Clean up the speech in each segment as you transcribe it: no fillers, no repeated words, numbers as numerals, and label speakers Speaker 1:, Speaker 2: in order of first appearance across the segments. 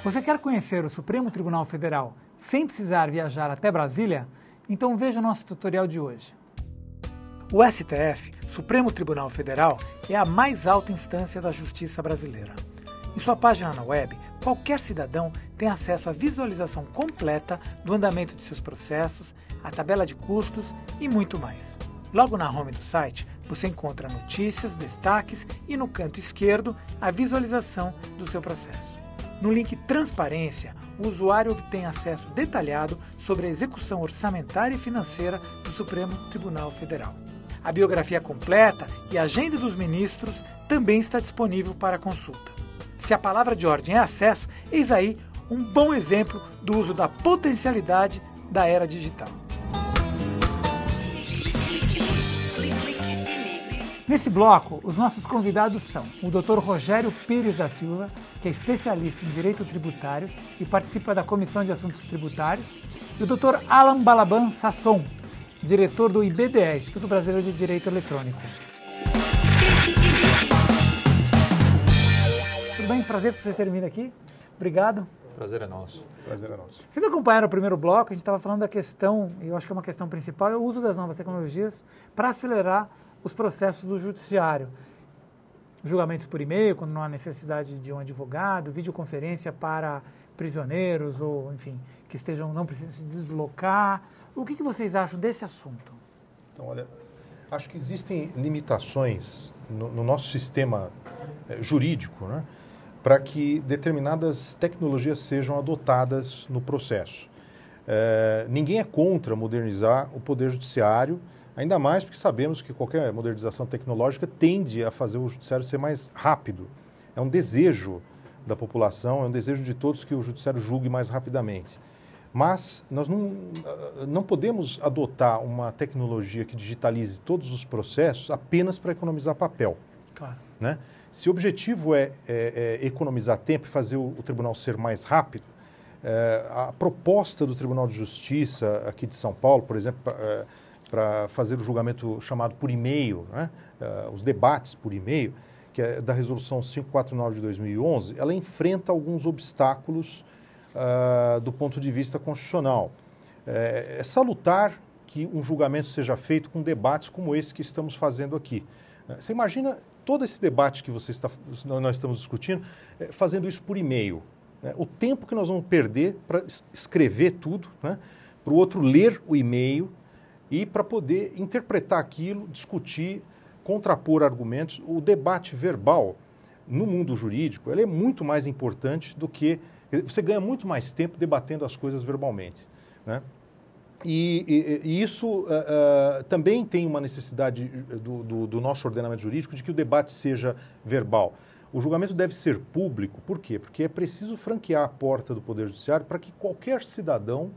Speaker 1: Você quer conhecer o Supremo Tribunal Federal sem precisar viajar até Brasília? Então veja o nosso tutorial de hoje. O STF, Supremo Tribunal Federal, é a mais alta instância da justiça brasileira. Em sua página na web, qualquer cidadão tem acesso à visualização completa do andamento de seus processos, a tabela de custos e muito mais. Logo na home do site, você encontra notícias, destaques e no canto esquerdo a visualização do seu processo. No link Transparência, o usuário obtém acesso detalhado sobre a execução orçamentária e financeira do Supremo Tribunal Federal. A biografia completa e a agenda dos ministros também está disponível para consulta. Se a palavra de ordem é acesso, eis aí um bom exemplo do uso da potencialidade da era digital. Nesse bloco, os nossos convidados são o Dr. Rogério Pires da Silva, que é especialista em Direito Tributário e participa da Comissão de Assuntos Tributários, e o Dr. Alan Balaban Sasson, diretor do IBDE, Instituto Brasileiro de Direito Eletrônico. Tudo bem? Prazer por vocês terem vindo aqui. Obrigado.
Speaker 2: Prazer é nosso.
Speaker 3: Prazer é nosso.
Speaker 1: Vocês acompanharam o primeiro bloco, a gente estava falando da questão, e eu acho que é uma questão principal, é o uso das novas tecnologias para acelerar os processos do judiciário. Julgamentos por e-mail, quando não há necessidade de um advogado, videoconferência para prisioneiros ou, enfim, que não precisem se deslocar. O que vocês acham desse assunto?
Speaker 3: Então, olha, acho que existem limitações no nosso sistema jurídico, né, para que determinadas tecnologias sejam adotadas no processo. Ninguém é contra modernizar o Poder Judiciário, ainda mais porque sabemos que qualquer modernização tecnológica tende a fazer o judiciário ser mais rápido. É um desejo da população, é um desejo de todos que o judiciário julgue mais rapidamente. Mas nós não podemos adotar uma tecnologia que digitalize todos os processos apenas para economizar papel.
Speaker 1: Claro.
Speaker 3: Né? Se o objetivo é economizar tempo e fazer o tribunal ser mais rápido, a proposta do Tribunal de Justiça aqui de São Paulo, por exemplo, para fazer o julgamento chamado por e-mail, né? Os debates por e-mail, que é da Resolução 549 de 2011, ela enfrenta alguns obstáculos do ponto de vista constitucional. É salutar que um julgamento seja feito com debates como esse que estamos fazendo aqui. Você imagina todo esse debate que nós estamos discutindo, fazendo isso por e-mail. Né? O tempo que nós vamos perder para escrever tudo, né? Para o outro ler o e-mail, e para poder interpretar aquilo, discutir, contrapor argumentos. O debate verbal no mundo jurídico ele é muito mais importante do que... Você ganha muito mais tempo debatendo as coisas verbalmente. Né? E isso também tem uma necessidade do nosso ordenamento jurídico de que o debate seja verbal. O julgamento deve ser público. Por quê? Porque é preciso franquear a porta do Poder Judiciário para que qualquer cidadão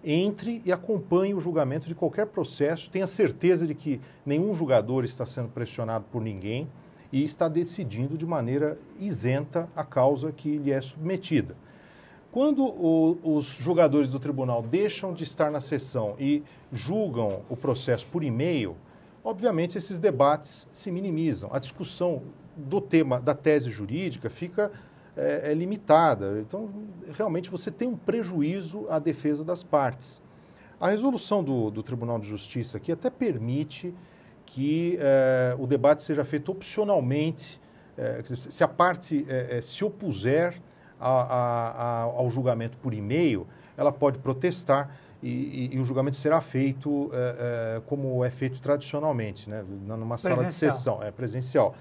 Speaker 3: entre e acompanhe o julgamento de qualquer processo, tenha certeza de que nenhum julgador está sendo pressionado por ninguém e está decidindo de maneira isenta a causa que lhe é submetida. Quando os julgadores do tribunal deixam de estar na sessão e julgam o processo por e-mail, obviamente esses debates se minimizam. A discussão do tema da tese jurídica fica limitada. Então, realmente, você tem um prejuízo à defesa das partes. A resolução do Tribunal de Justiça aqui até permite que o debate seja feito opcionalmente, se a parte se opuser ao julgamento por e-mail, ela pode protestar e o julgamento será feito como é feito tradicionalmente, né, numa sala de sessão, presencial.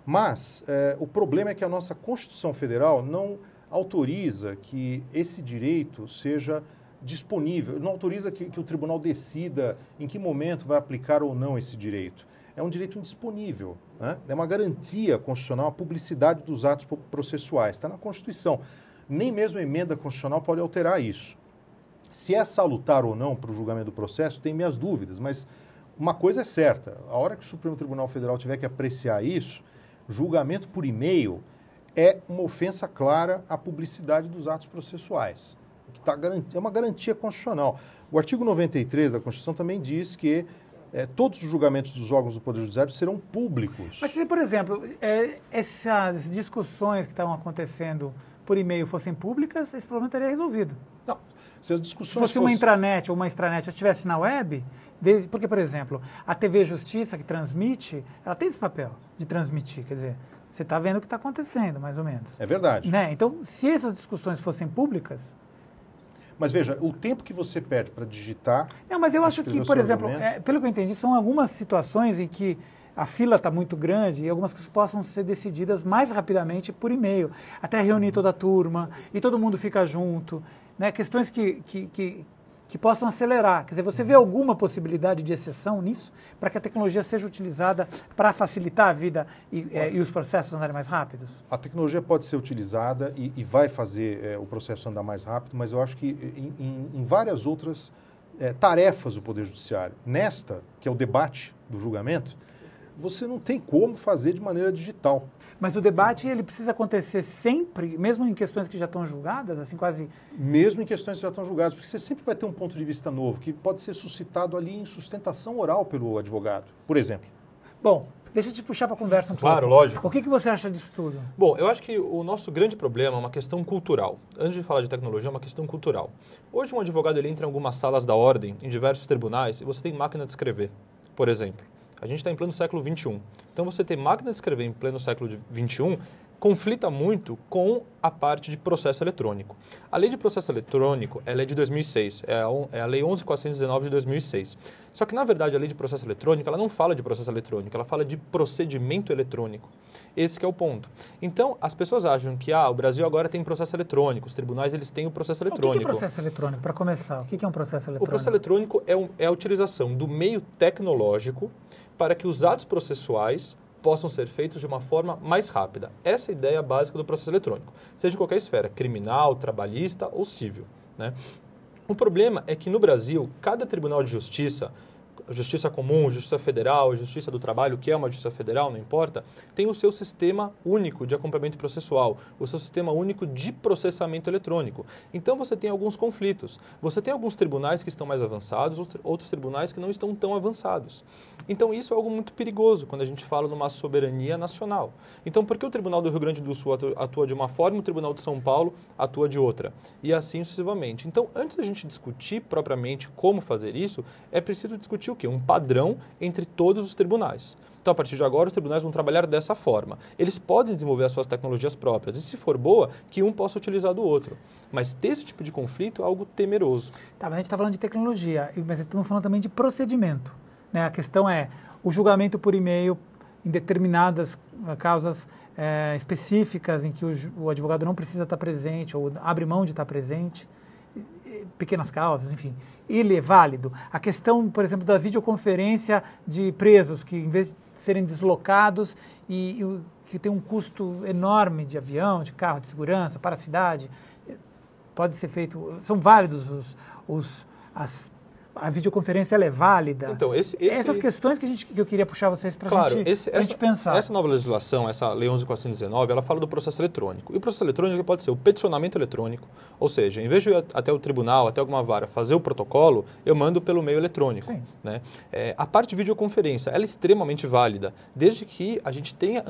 Speaker 3: Mas o problema é que a nossa Constituição Federal não autoriza que esse direito seja disponível, não autoriza que o tribunal decida em que momento vai aplicar ou não esse direito. É um direito indisponível, né? É uma garantia constitucional a publicidade dos atos processuais. Está na Constituição. Nem mesmo a emenda constitucional pode alterar isso. Se é salutar ou não para o julgamento do processo, tem minhas dúvidas, mas uma coisa é certa, a hora que o Supremo Tribunal Federal tiver que apreciar isso, julgamento por e-mail é uma ofensa clara à publicidade dos atos processuais, que é uma garantia constitucional. O artigo 93 da Constituição também diz que todos os julgamentos dos órgãos do Poder Judiciário serão públicos.
Speaker 1: Mas, por exemplo, essas discussões que estavam acontecendo por e-mail fossem públicas, esse problema estaria resolvido.
Speaker 3: Não, se as
Speaker 1: Se
Speaker 3: discussões
Speaker 1: fosse uma intranet ou uma extranet, estivesse na web, porque, por exemplo, a TV Justiça que transmite, ela tem esse papel de transmitir, quer dizer, você está vendo o que está acontecendo, mais ou menos.
Speaker 3: É verdade.
Speaker 1: Né? Então, se essas discussões fossem públicas...
Speaker 3: Mas veja, o tempo que você perde para digitar...
Speaker 1: Não, mas eu acho que, por exemplo, pelo que eu entendi, são algumas situações em que a fila está muito grande e algumas coisas possam ser decididas mais rapidamente por e-mail, até reunir toda a turma e todo mundo fica junto, né? Questões que possam acelerar. Quer dizer, você vê alguma possibilidade de exceção nisso para que a tecnologia seja utilizada para facilitar a vida e os processos andarem mais rápidos?
Speaker 3: A tecnologia pode ser utilizada e vai fazer o processo andar mais rápido, mas eu acho que em várias outras tarefas do Poder Judiciário, nesta, que é o debate do julgamento, você não tem como fazer de maneira digital.
Speaker 1: Mas o debate ele precisa acontecer sempre, mesmo em questões que já estão julgadas, assim quase...
Speaker 3: Mesmo em questões que já estão julgadas, porque você sempre vai ter um ponto de vista novo, que pode ser suscitado ali em sustentação oral pelo advogado, por exemplo.
Speaker 1: Bom, deixa eu te puxar para a conversa um pouco.
Speaker 2: Claro, lógico.
Speaker 1: O que você acha disso tudo?
Speaker 2: Bom, eu acho que o nosso grande problema é uma questão cultural. Antes de falar de tecnologia, é uma questão cultural. Hoje um advogado ele entra em algumas salas da ordem, em diversos tribunais, e você tem máquina de escrever, por exemplo. A gente está em pleno século XXI. Então, você ter máquina de escrever em pleno século XXI conflita muito com a parte de processo eletrônico. A lei de processo eletrônico ela é de 2006, é a lei 11.419 de 2006. Só que, na verdade, a lei de processo eletrônico ela não fala de processo eletrônico, ela fala de procedimento eletrônico. Esse que é o ponto. Então, as pessoas acham que o Brasil agora tem processo eletrônico, os tribunais eles têm o processo eletrônico.
Speaker 1: O que é processo eletrônico? Para começar, o que é um processo eletrônico?
Speaker 2: O processo eletrônico é a utilização do meio tecnológico para que os atos processuais possam ser feitos de uma forma mais rápida. Essa é a ideia básica do processo eletrônico, seja em qualquer esfera, criminal, trabalhista ou civil, né? O problema é que no Brasil, cada tribunal de justiça, Justiça Comum, Justiça Federal, Justiça do Trabalho, que é uma Justiça Federal, não importa, tem o seu sistema único de acompanhamento processual, o seu sistema único de processamento eletrônico. Então você tem alguns conflitos. Você tem alguns tribunais que estão mais avançados, outros tribunais que não estão tão avançados. Então isso é algo muito perigoso quando a gente fala numa soberania nacional. Então por que o Tribunal do Rio Grande do Sul atua de uma forma e o Tribunal de São Paulo atua de outra? E assim sucessivamente. Então antes da gente discutir propriamente como fazer isso, é preciso discutir o quê? Um padrão entre todos os tribunais. Então, a partir de agora, os tribunais vão trabalhar dessa forma. Eles podem desenvolver as suas tecnologias próprias, e se for boa, que um possa utilizar do outro. Mas ter esse tipo de conflito é algo temeroso.
Speaker 1: Tá, mas a gente está falando de tecnologia, mas estamos falando também de procedimento, né? A questão é o julgamento por e-mail em determinadas causas específicas em que o advogado não precisa estar presente ou abre mão de estar presente, pequenas causas, enfim. Ele é válido. A questão, por exemplo, da videoconferência de presos que, em vez de serem deslocados e que tem um custo enorme de avião, de carro de segurança para a cidade, pode ser feito. São válidos a videoconferência ela é válida.
Speaker 2: Então,
Speaker 1: essas questões que eu queria puxar vocês para a gente pensar.
Speaker 2: Essa nova legislação, essa Lei 11.419, ela fala do processo eletrônico. E o processo eletrônico pode ser o peticionamento eletrônico, ou seja, em vez de ir até o tribunal, até alguma vara, fazer o protocolo, eu mando pelo meio eletrônico.
Speaker 1: Sim.
Speaker 2: Né? A parte de videoconferência, ela é extremamente válida, desde que a gente tenha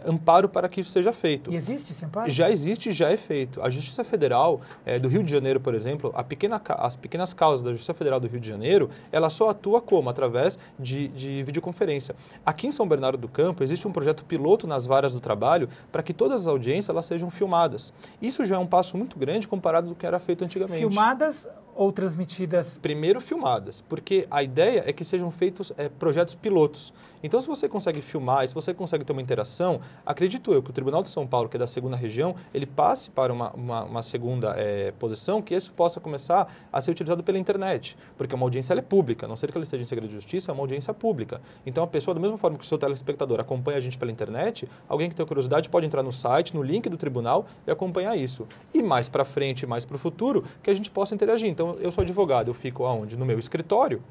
Speaker 2: amparo para que isso seja feito.
Speaker 1: E existe esse amparo?
Speaker 2: Já existe e já é feito. A Justiça Federal do Rio de Janeiro, por exemplo, as pequenas causas da Justiça Federal do Rio de Janeiro, ela só atua como? Através de videoconferência. Aqui em São Bernardo do Campo, existe um projeto piloto nas varas do trabalho para que todas as audiências elas sejam filmadas. Isso já é um passo muito grande comparado do que era feito antigamente.
Speaker 1: Filmadas ou transmitidas?
Speaker 2: Primeiro filmadas, porque a ideia é que sejam feitos projetos pilotos. Então, se você consegue filmar, se você consegue ter uma interação, acredito eu que o Tribunal de São Paulo, que é da segunda região, ele passe para uma segunda posição, que isso possa começar a ser utilizado pela internet, porque uma audiência ela é pública, a não ser que ela esteja em segredo de justiça, é uma audiência pública. Então, a pessoa, da mesma forma que o seu telespectador acompanha a gente pela internet, alguém que tem curiosidade pode entrar no site, no link do tribunal e acompanhar isso. E mais para frente, mais para o futuro, que a gente possa interagir. Então, eu sou advogado, eu fico aonde? No meu escritório.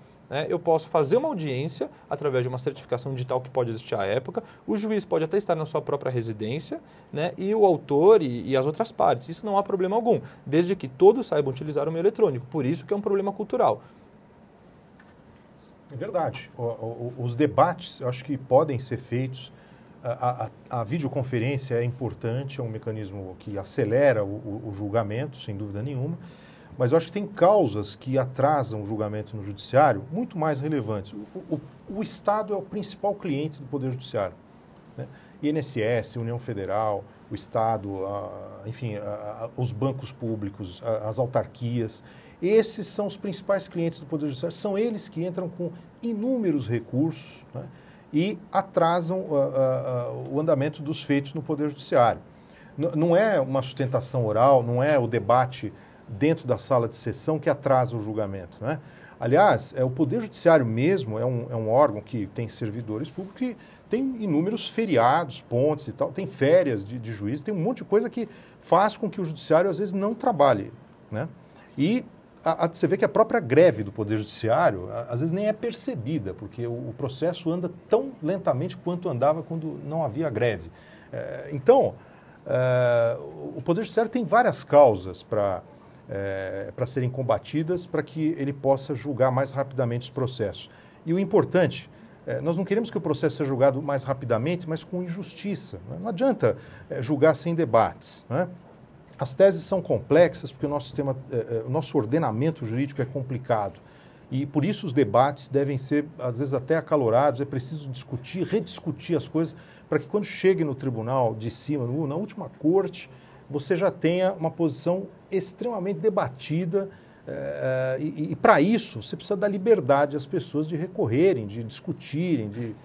Speaker 2: Eu posso fazer uma audiência através de uma certificação digital que pode existir à época, o juiz pode até estar na sua própria residência, né, e o autor e as outras partes. Isso não há problema algum, desde que todos saibam utilizar o meio eletrônico. Por isso que é um problema cultural.
Speaker 3: É verdade. Os debates, eu acho que podem ser feitos A videoconferência é importante, é um mecanismo que acelera o julgamento, sem dúvida nenhuma, mas eu acho que tem causas que atrasam o julgamento no judiciário muito mais relevantes. O Estado é o principal cliente do Poder Judiciário, né? INSS, União Federal, o Estado, enfim, os bancos públicos, as autarquias, esses são os principais clientes do Poder Judiciário, são eles que entram com inúmeros recursos, né, e atrasam o andamento dos feitos no Poder Judiciário. Não é uma sustentação oral, não é o debate dentro da sala de sessão que atrasa o julgamento, né? Aliás, o Poder Judiciário mesmo é um órgão que tem servidores públicos que tem inúmeros feriados, pontes e tal, tem férias de juízes, tem um monte de coisa que faz com que o Judiciário, às vezes, não trabalhe, né? E você vê que a própria greve do Poder Judiciário, às vezes, nem é percebida, porque o processo anda tão lentamente quanto andava quando não havia greve. Então, o Poder Judiciário tem várias causas para serem combatidas, para que ele possa julgar mais rapidamente os processos. E o importante, nós não queremos que o processo seja julgado mais rapidamente, mas com injustiça, né? Não adianta julgar sem debates, né? As teses são complexas porque o nosso sistema, o nosso ordenamento jurídico é complicado. E por isso os debates devem ser, às vezes, até acalorados, é preciso discutir, rediscutir as coisas, para que quando chegue no tribunal de cima, na última corte, você já tenha uma posição extremamente debatida, e para isso você precisa dar liberdade às pessoas de recorrerem, de discutirem, de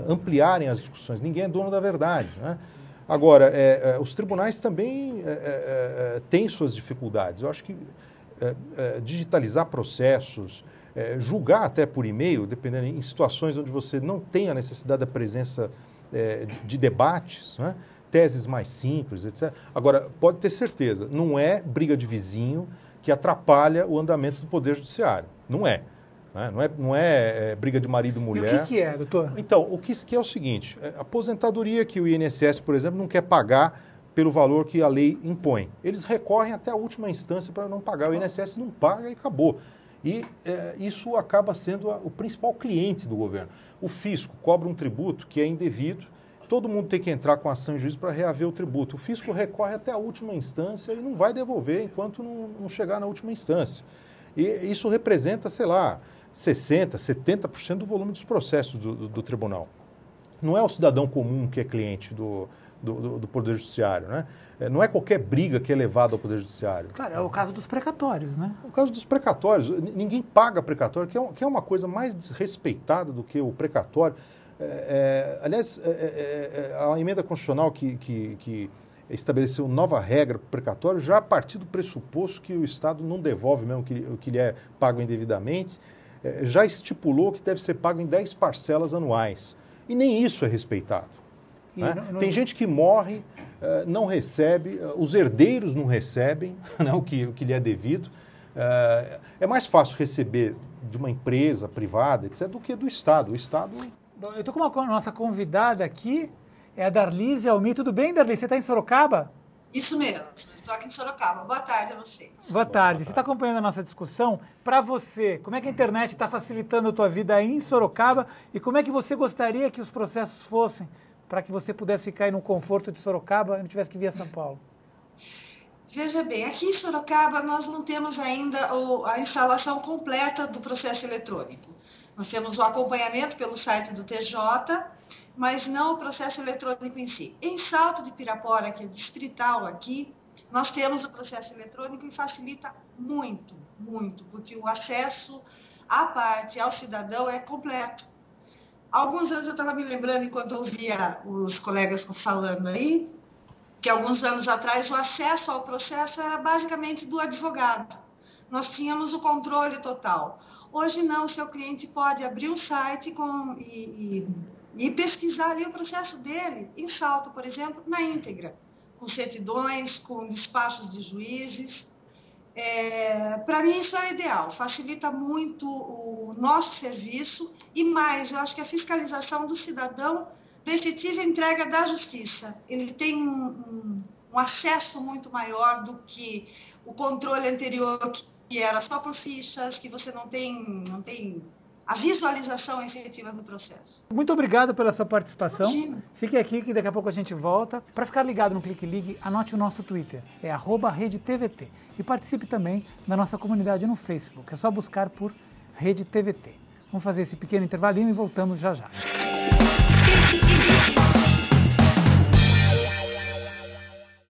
Speaker 3: ampliarem as discussões. Ninguém é dono da verdade, né? Agora, os tribunais também têm suas dificuldades. Eu acho que digitalizar processos, julgar até por e-mail, dependendo em situações onde você não tem a necessidade da presença de debates, né? Teses mais simples, etc. Agora, pode ter certeza, não é briga de vizinho que atrapalha o andamento do Poder Judiciário. Não é. Né? Não é briga de marido e mulher.
Speaker 1: E o que é, doutor?
Speaker 3: Então, o que é o seguinte, a aposentadoria que o INSS, por exemplo, não quer pagar pelo valor que a lei impõe. Eles recorrem até a última instância para não pagar. O INSS não paga e acabou. E isso acaba sendo o principal cliente do governo. O fisco cobra um tributo que é indevido, todo mundo tem que entrar com ação em juízo para reaver o tributo. O fisco recorre até a última instância e não vai devolver enquanto não chegar na última instância. E isso representa, sei lá, 60%, 70% do volume dos processos do tribunal. Não é o cidadão comum que é cliente do Poder Judiciário, né? Não é qualquer briga que é levada ao Poder Judiciário.
Speaker 1: Claro, é o caso dos precatórios, né?
Speaker 3: O caso dos precatórios. Ninguém paga precatório, que é uma coisa mais desrespeitada do que o precatório. Aliás, a emenda constitucional que estabeleceu nova regra para o precatório, já a partir do pressuposto que o Estado não devolve mesmo o que lhe é pago indevidamente, já estipulou que deve ser pago em 10 parcelas anuais. E nem isso é respeitado. Né? Tem gente que morre, não recebe, os herdeiros não recebem, né, o que lhe é devido. É mais fácil receber de uma empresa privada, etc., do que do Estado. O Estado...
Speaker 1: Bom, eu estou com a nossa convidada aqui, é a Darlise Almi. Tudo bem, Darlise? Você está em Sorocaba?
Speaker 4: Isso mesmo, estou aqui em Sorocaba. Boa tarde a vocês.
Speaker 1: Boa tarde. Você está acompanhando a nossa discussão? Para você, como é que a internet está facilitando a tua vida aí em Sorocaba e como é que você gostaria que os processos fossem para que você pudesse ficar aí no conforto de Sorocaba e não tivesse que vir a São Paulo?
Speaker 4: Veja bem, aqui em Sorocaba nós não temos ainda a instalação completa do processo eletrônico. Nós temos o acompanhamento pelo site do TJ, mas não o processo eletrônico em si. Em Salto de Pirapora, que é distrital aqui, nós temos o processo eletrônico e facilita muito, muito, porque o acesso à parte, ao cidadão, é completo. Há alguns anos eu estava me lembrando, enquanto eu ouvia os colegas falando aí, que alguns anos atrás o acesso ao processo era basicamente do advogado. Nós tínhamos o controle total. Hoje não, o seu cliente pode abrir um site e pesquisar ali o processo dele, em Salto, por exemplo, na íntegra, com certidões, com despachos de juízes. Para mim isso é ideal, facilita muito o nosso serviço e mais, eu acho que a fiscalização do cidadão da efetiva entrega da justiça. Ele tem um acesso muito maior do que o controle anterior, que era só por fichas, que você não tem a visualização efetiva do processo.
Speaker 1: Muito obrigado pela sua participação.
Speaker 4: Imagina.
Speaker 1: Fique aqui que daqui a pouco a gente volta. Para ficar ligado no Clique Ligue, anote o nosso Twitter, é @RedeTVT. E participe também da nossa comunidade no Facebook, é só buscar por Rede TVT. Vamos fazer esse pequeno intervalinho e voltamos já já.